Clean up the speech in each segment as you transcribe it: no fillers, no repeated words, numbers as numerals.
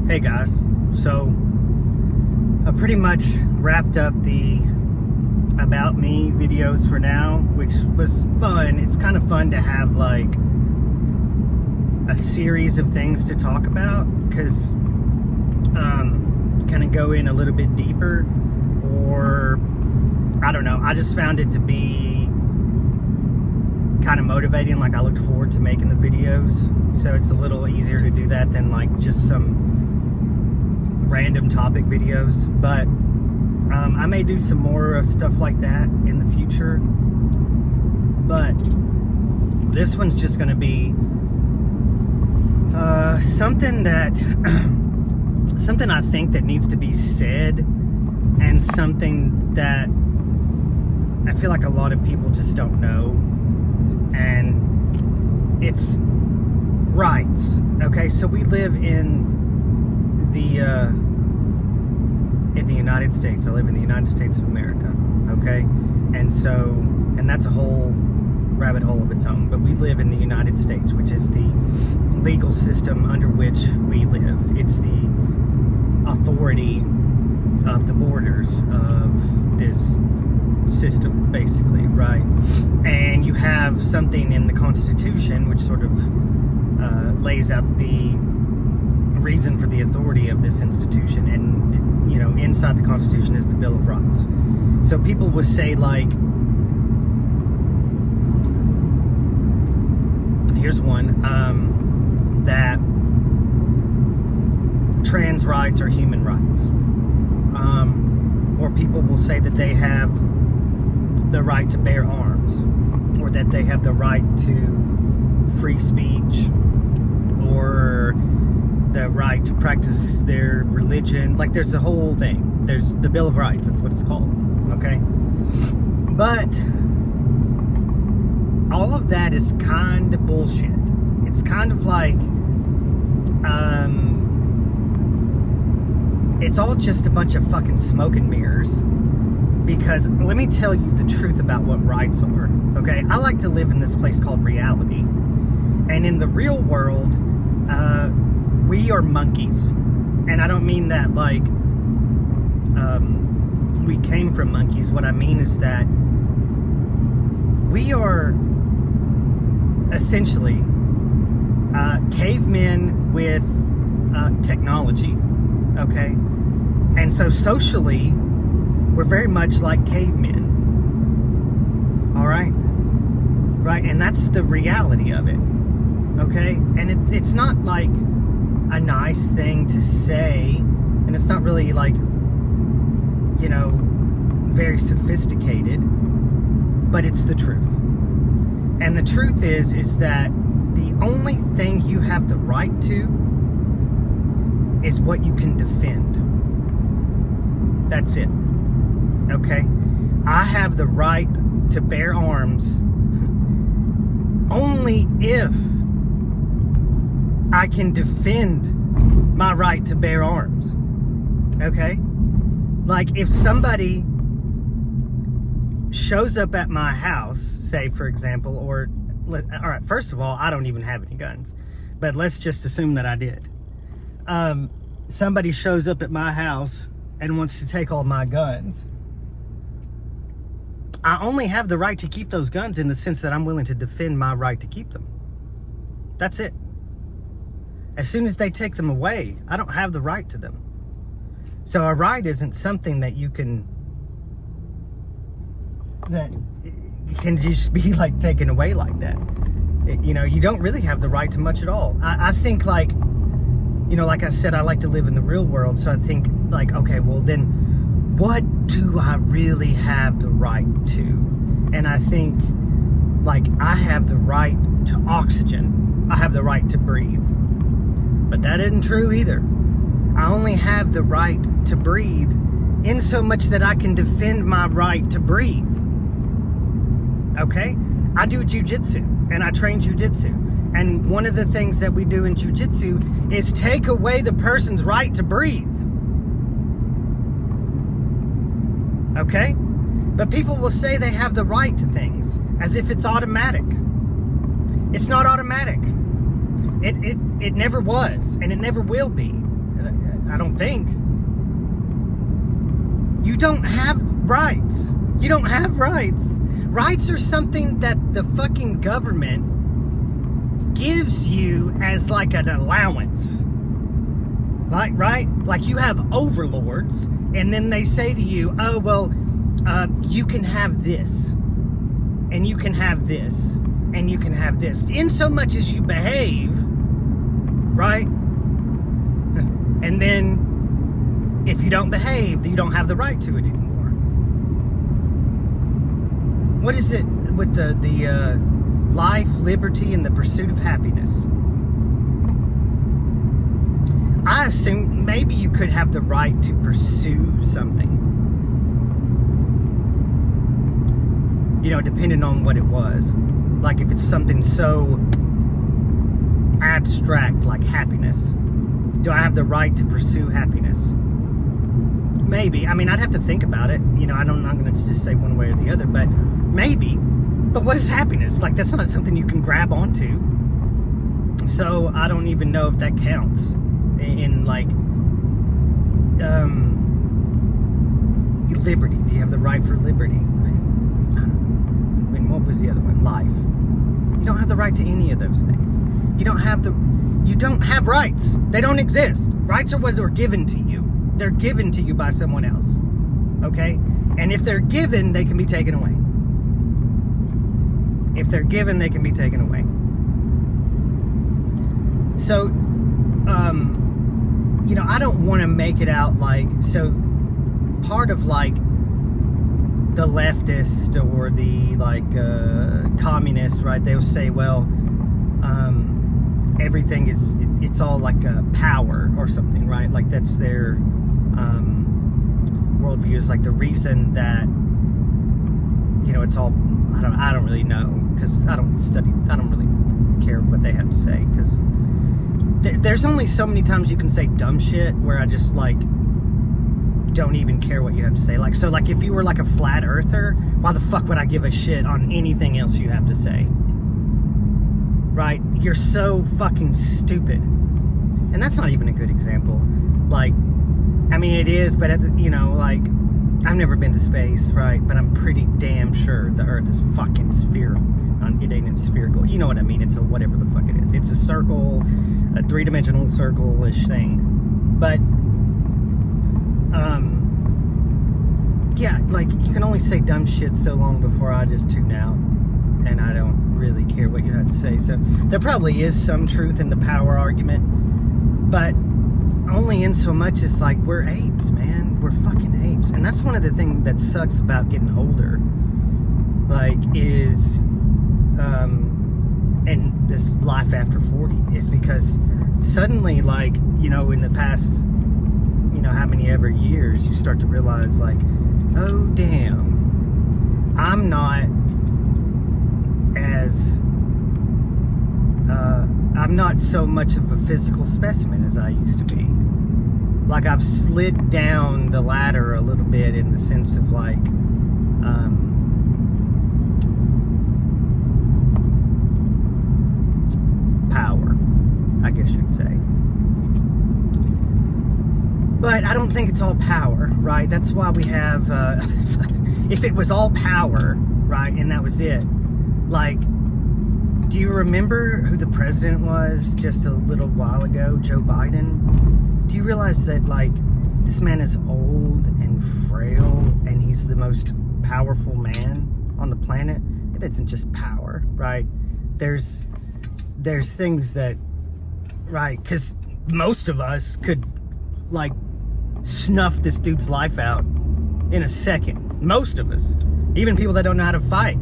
Hey guys, so I pretty much wrapped up the About Me videos for now, which was fun. It's kind of fun to have like a series of things to talk about, because kind of go in a little bit deeper, or I don't know, I just found it to be kind of motivating. Like, I looked forward to making the videos, so it's a little easier to do that than like just some random topic videos. But I may do some more stuff like that in the future, but this one's just going to be something that something I think that needs to be said, and something that I feel like a lot of people just don't know, and it's rights. Okay, so we live in the United States. I live in the United States of America. Okay, and that's a whole rabbit hole of its own. But we live in the United States, which is the legal system under which we live. It's the authority of the borders of this system, basically, right? And you have something in the Constitution which sort of lays out the reason for the authority of this institution, and inside the Constitution is the Bill of Rights. So people would say, like, here's one, that trans rights are human rights, or people will say that they have the right to bear arms, or that they have the right to free speech, or the right to practice their religion. Like, there's a whole thing. There's the Bill of Rights, that's what it's called, okay? But all of that is kind of bullshit. It's kind of like, it's all just a bunch of fucking smoke and mirrors. Because let me tell you the truth about what rights are, okay? I like to live in this place called reality. And in the real world, we are monkeys. And I don't mean that like we came from monkeys. What I mean is that we are essentially cavemen with technology, okay? And so socially, we're very much like cavemen, all right? Right, and that's the reality of it, okay? And it's not like a nice thing to say, and it's not really like, very sophisticated, but it's the truth. And the truth is that the only thing you have the right to is what you can defend. That's it. Okay? I have the right to bear arms only if I can defend my right to bear arms. Okay? Like, if somebody shows up at my house, say, for example, all right, first of all, I don't even have any guns, but let's just assume that I did. Somebody shows up at my house and wants to take all my guns. I only have the right to keep those guns in the sense that I'm willing to defend my right to keep them. That's it. As soon as they take them away, I don't have the right to them. So a right isn't something that that can just be like taken away like that. You don't really have the right to much at all. I think, like, like I said, I like to live in the real world. So I think, like, okay, well then, what do I really have the right to? And I think, like, I have the right to oxygen. I have the right to breathe. But that isn't true either. I only have the right to breathe in so much that I can defend my right to breathe. Okay? I do jiu-jitsu, and I train jiu-jitsu. And one of the things that we do in jiu-jitsu is take away the person's right to breathe. Okay? But people will say they have the right to things as if it's automatic. It's not automatic. It never was, and it never will be. I don't think. You don't have rights. You don't have rights. Rights are something that the fucking government gives you as like an allowance. Like, right? Like you have overlords, and then they say to you, oh, well, you can have this, and you can have this, and you can have this. In so much as you behave, right? And then if you don't behave, you don't have the right to it anymore. What is it with the life, liberty, and the pursuit of happiness? I assume maybe you could have the right to pursue something. You know, depending on what it was. Like if it's something so abstract like happiness. Do I have the right to pursue happiness? Maybe. I mean, I'd have to think about it. You know, I'm not going to just say one way or the other, but maybe. But what is happiness? Like, that's not something you can grab onto. So I don't even know if that counts in like liberty. Do you have the right for liberty? I mean, what was the other one? Life. You don't have the right to any of those things. You don't have rights. They don't exist. Rights are what are given to you. They're given to you by someone else. Okay? And if they're given, they can be taken away. If they're given, they can be taken away. So, you know, I don't want to make it out like, so part of like the leftist or the like communists, right? They'll say, well, everything is, it's all like a power or something, right? Like that's their worldview, is like the reason that, you know, it's all, I don't really know, because I don't really care what they have to say, because there's only so many times you can say dumb shit where I just like don't even care what you have to say. Like, so like if you were like a flat earther, why the fuck would I give a shit on anything else you have to say? Right? You're so fucking stupid. And that's not even a good example. Like, I mean, it is, but you know, like, I've never been to space, right? But I'm pretty damn sure the Earth is fucking spherical. It ain't spherical. You know what I mean? It's a whatever the fuck it is. It's a circle, a three-dimensional circle-ish thing. But, yeah, like, you can only say dumb shit so long before I just tune out. And I don't really care what you have to say. So, there probably is some truth in the power argument. But only in so much as, like, we're apes, man. We're fucking apes. And that's one of the things that sucks about getting older. Like, is, and this life after 40, is because suddenly, like, you know, in the past, you know, how many ever years, you start to realize, like, oh, damn, I'm not as, I'm not so much of a physical specimen as I used to be. Like, I've slid down the ladder a little bit in the sense of, like, power, I guess you'd say. But I don't think it's all power, right? That's why we have, if it was all power, right, and that was it, like, do you remember who the president was just a little while ago, Joe Biden? Do you realize that, like, this man is old and frail, and he's the most powerful man on the planet? It isn't just power, right? There's things that, right, because most of us could, like, snuff this dude's life out in a second. Most of us. Even people that don't know how to fight,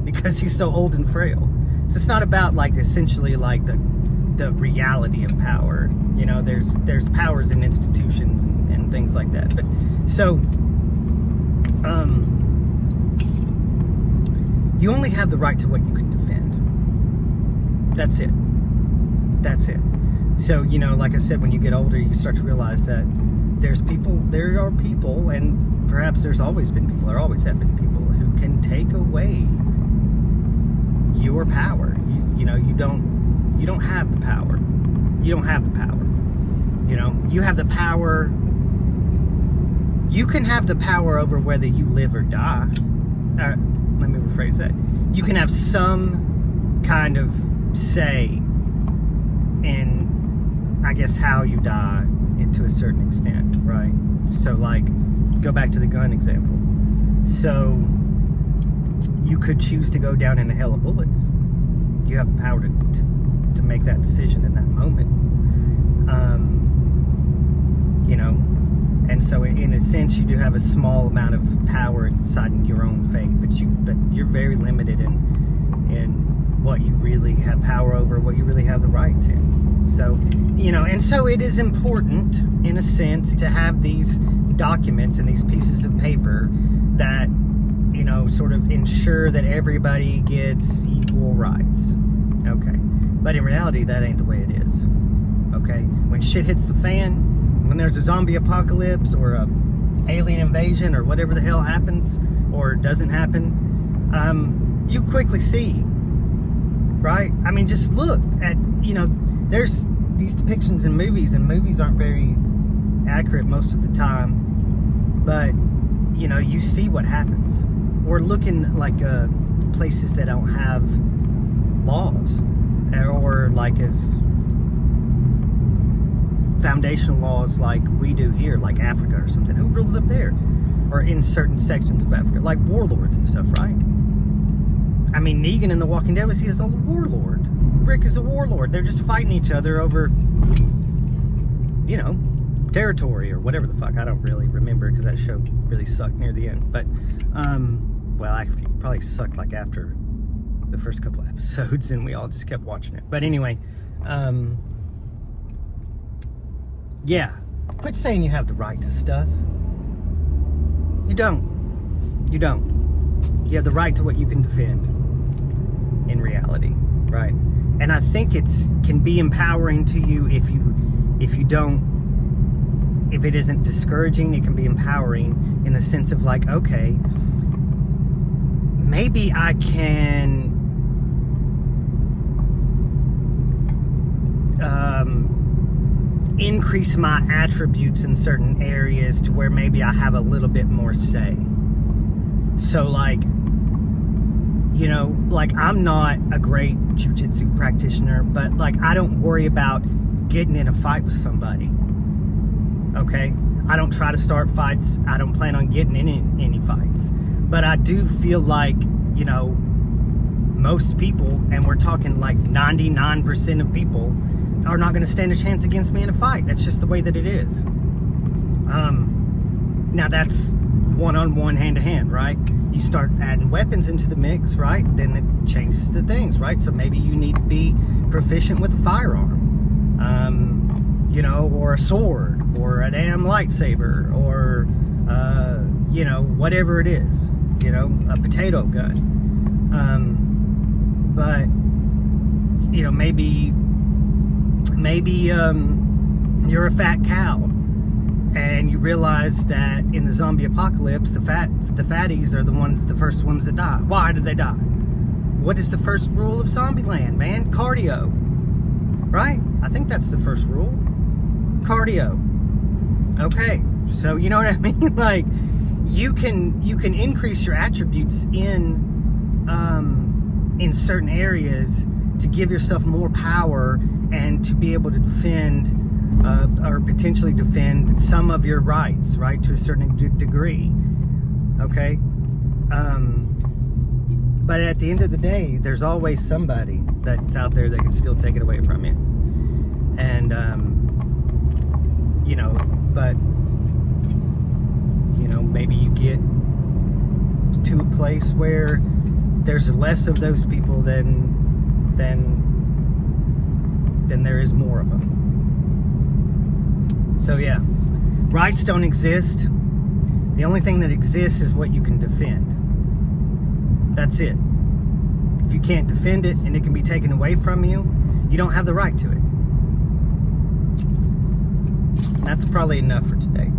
because he's so old and frail. So it's not about, like, essentially, like, the reality of power. You know, there's powers in institutions and things like that. But so you only have the right to what you can defend. That's it. So, you know, like I said, when you get older, you start to realize that there are people, and perhaps there's always been people, or always have been people, who can take away your power. You know, you don't have the power. You don't have the power. You know, you have the power. You can have the power over whether you live or die. Let me rephrase that. You can have some kind of say in, I guess, how you die to a certain extent, right? So, like, go back to the gun example. So, you could choose to go down in a hail of bullets. You have the power to make that decision in that moment. You know, and so in a sense, you do have a small amount of power inside your own fate, but you're very limited in what you really have power over, what you really have the right to. So, you know, and so it is important, in a sense, to have these documents and these pieces of paper that, you know, sort of ensure that everybody gets equal rights. Okay. But in reality, that ain't the way it is. Okay? When shit hits the fan, when there's a zombie apocalypse or a alien invasion or whatever the hell happens or doesn't happen, you quickly see, right? I mean, just look at, you know, there's these depictions in movies, and movies aren't very accurate most of the time, but, you know, you see what happens. Or look in, like, places that don't have laws, or like as foundational laws like we do here, like Africa or something. Who rules up there? Or in certain sections of Africa, like warlords and stuff, right? I mean, Negan in The Walking Dead was he is a warlord. Rick is a warlord. They're just fighting each other over, you know, territory or whatever the fuck. I don't really remember because that show really sucked near the end. But, well, actually, it probably sucked like after the first couple of episodes, and we all just kept watching it. But anyway, yeah, quit saying you have the right to stuff. You don't. You don't. You have the right to what you can defend in reality, right? And I think it's can be empowering to you if you don't, if it isn't discouraging. It can be empowering in the sense of like, okay, maybe I can increase my attributes in certain areas to where maybe I have a little bit more say. So, like, you know, like, I'm not a great jiu-jitsu practitioner, but, like, I don't worry about getting in a fight with somebody. Okay? I don't try to start fights. I don't plan on getting in any fights. But I do feel like, you know, most people, and we're talking like 99% of people, are not going to stand a chance against me in a fight. That's just the way that it is. Now that's one-on-one, hand-to-hand, right? You start adding weapons into the mix, right? Then it changes the things, right? So maybe you need to be proficient with a firearm, you know, or a sword, or a damn lightsaber, or, you know, whatever it is, you know, a potato gun. But, you know, maybe you're a fat cow, and you realize that in the zombie apocalypse, the fatties are the first ones that die. Why did they die? What is the first rule of Zombieland, man? Cardio, right? I think that's the first rule. Cardio. Okay, so you know what I mean? Like, you can increase your attributes in certain areas to give yourself more power and to be able to defend or potentially defend some of your rights, right, to a certain degree. Okay? But at the end of the day, there's always somebody that's out there that can still take it away from you. And, you know, but, you know, maybe you get to a place where there's less of those people than there is more of them. So yeah, rights don't exist. The only thing that exists is what you can defend. That's it. If you can't defend it and it can be taken away from you, you don't have the right to it. And that's probably enough for today.